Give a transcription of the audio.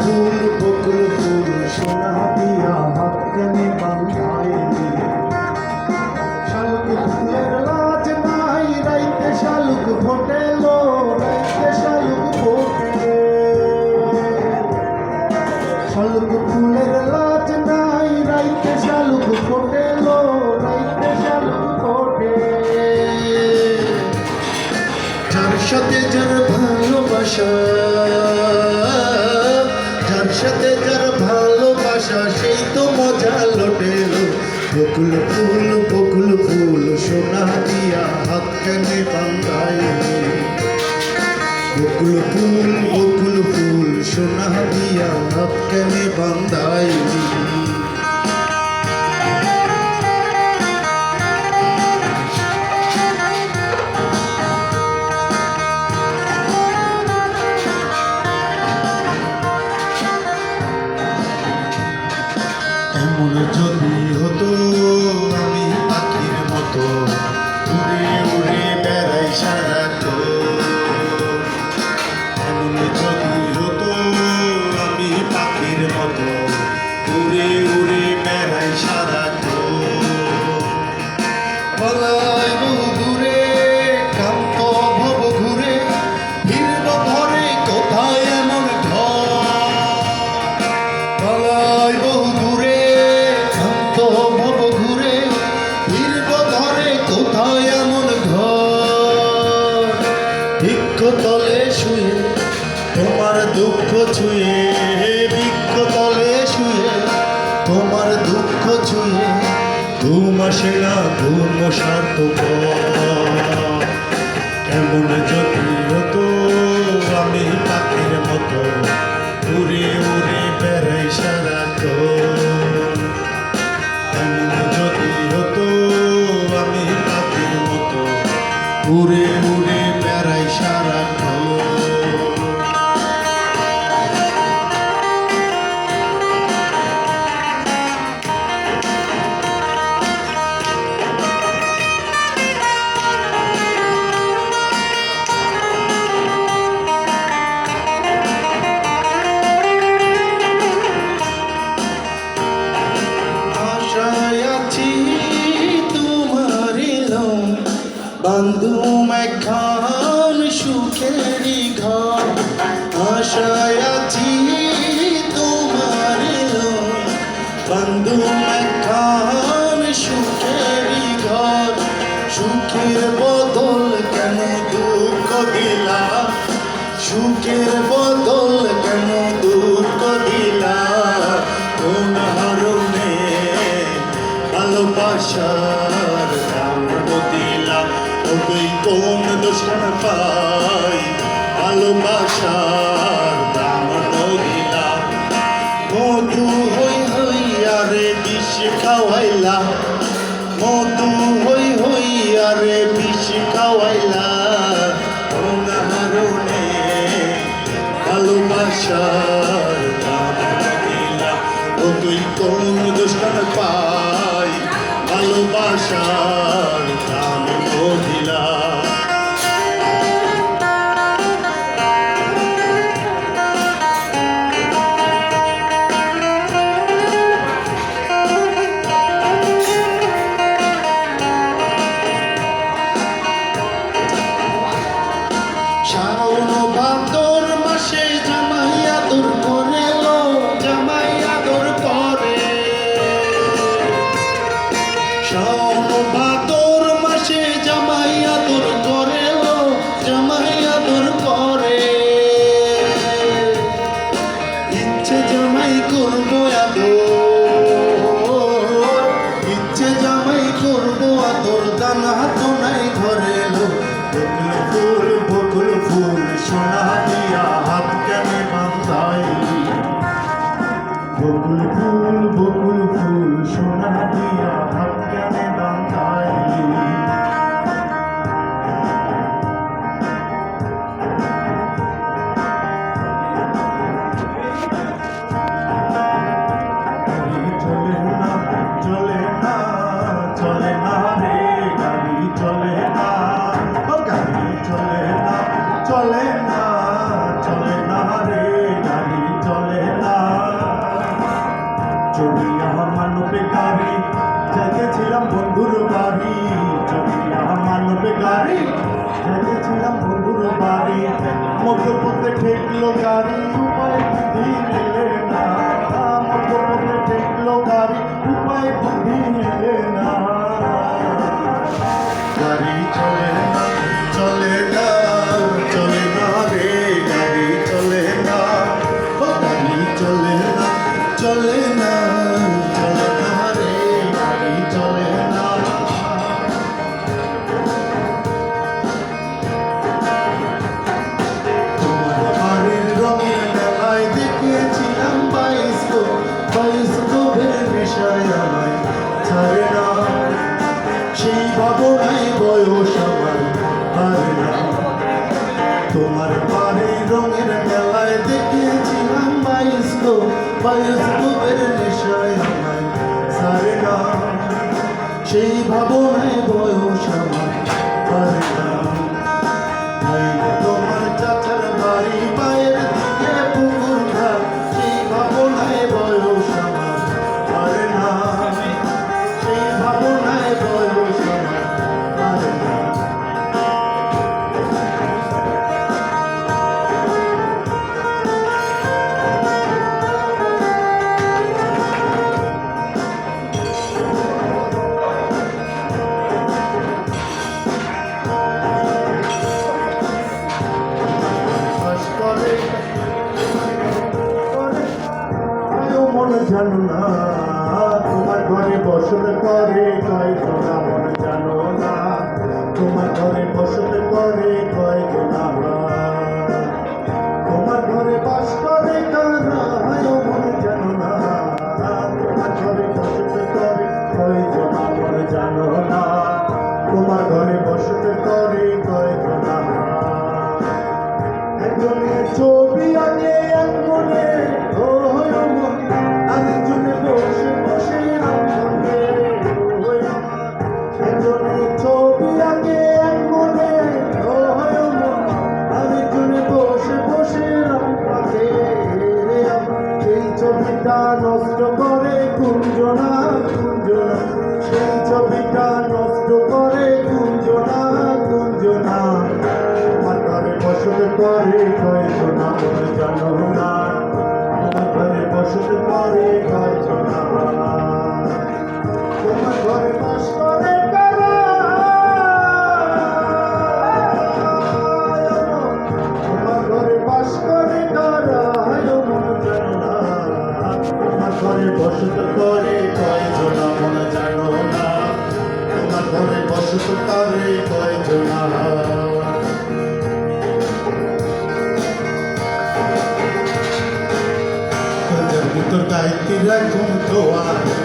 ফুল বকুল ফুল সোনা দিয়া হাত কেনে বাঁধাই শালুক ফুলের লাজ নাই রাইতে শালুক ফোটেলো রাইতে শালুক ফোটে শালুক ফুলের লাজ নাই রাইতে শালুক ফোটেলো রাইতে শালুক ফোটে যার সাথে যার ভালোবাসা যার সাথে যার ভালোবাসা সেই তো মজা লোটেল বকুল ফুল সোনা দিয়া হাত কেনে বাঁধাই বকুল ফুল সোনা দিয়া হাত কেনে বাঁধাই এমন যদি হতো আমি পাখির মতো উড়ে উড়ে বেড়াই সারাক্ষণ এমন যদি হতো আমি পাখির মতো উড়ে উড়ে বেড়াই সারাক্ষণ পলাই বহু দূরে কান্ত ভব ঘুরে ফিরব ধরে কোথায় এমন ঢল পলাই বহু দূরে ভব ঘুরে ফিরব ধরে কোথায় এমন ঘর বৃক্ষতলে শুয়ে তোমার দুঃখ ছুঁয়ে বৃক্ষতলে শুয়ে তোমার দুঃখ ছুঁয়ে ঘুম আসে না ঘুম স্বার্থপর কেমন যদি হতো আমি পাখির মতো উড়ে উড়ে বেড়াই সারাক্ষণ এমন যদি হতো আমি পাখির মতো উড়ে উড়ে বেড়াই সারাক্ষণ বান্ধুম একখান সুখেরই ঘর আশায় আছি তোমার বান্ধুম একখান সুখেরই ঘর সুখের বদল কেন দুঃখ দিলা সুখের বদল কেন দুঃখ দিলা কোন হারণে ভালোবাসার দাম দিলা ওই কোন দোষণ পাই ভালোবাসার দাম দিলা মধু হই হই আরে বিষ খাওয়াইলা মধু হই হই আরে বিষ খাওয়াইলা কোন হারণে ভালোবাসার দাম দিলা ওই কোন দোষণ পাই ভালোবাসার দাম দিলা শাওন ভাদর মাসে জামাই আদর করে লো জামাই আদর করে শাওন ভাদর মাসে জামাই আদর করে লো জামাই আদর করে ইচ্ছে জামাই করবো আদর ইচ্ছে জামাই করবো আদর দানা তো নাই ঘরে লো বকুল ফুল সোনা দিয়া হাত কেনে বাঁধাই বকুল ফুল সোনা দিয়া হাত কেনে বাঁধাই চলে না চলে না চলে না রে গাড়ি চলে না গাড়ি চলে শ্বশুর বাড়ি মধ্যপথে ঠেকলো গাড়ি উপায় বুদ্ধি মেলে না মধ্যপথে ঠেকলো গাড়ি উপায় বুদ্ধি মেলে না গাড়ি চলে না চলে না চলে না রে গাড়ি চলে না ও গাড়ি চলে না চলে না চলে না রে গাড়ি চলে না তোমার বাড়ির রঙের মেলায় দেখিয়েছিলাম বায়োস্কোপের বিষয় আমায় ছাড়ে না সেই ভাবনায় বয়স আমার হারে না তোমার বাড়ির রঙের মেলায় দেখিয়েছিলাম বায়োস্কোপের বিষয় আমায় ছাড়ে না সেই ভাবনায় বয়স আমার হারে না তোমার চাচার বাড়ি পায়ের দিকে পুকুর ঘাট সেই ভাবনায় বয়স আমার হারে না সেই ভাবনায় বয়স আমার হারে না মন জানো না তোমার ঘরে বসত করে কয়জন মন জানো না তোমার ঘরে বসত করে কয়জন তোমার ঘরে বাস করে কারা মন জানো না তোমার ঘরে বসত করে কয়জন মন জানো না তোমার ঘরে বসত করে কয়জন একজনের ছবি আগে এক মনে আরেকজনে বসে বসে রাখবে একজনের ছবি আগে এক মনে আরেকজনে বসে বসে রাখবে সেই ছবিটা নষ্ট করে কুঞ্জনা কুঞ্জনা সেই ছবিটা নষ্ট করে কুঞ্জনা কুঞ্জনা আমার ঘরে বসত করে কয়জনা মনে জানো না তোমার ঘরে বসত করে কয়জনা তোমার ঘরে বাস করে কারা তোমার ঘরে বাস করে কারা মনে জানো না তোমার ঘরে বসত করে কয়জনা মনে জানো না তোমার ঘরে বসত করে কয়জনা তোর গাইতে রাখুন তো আর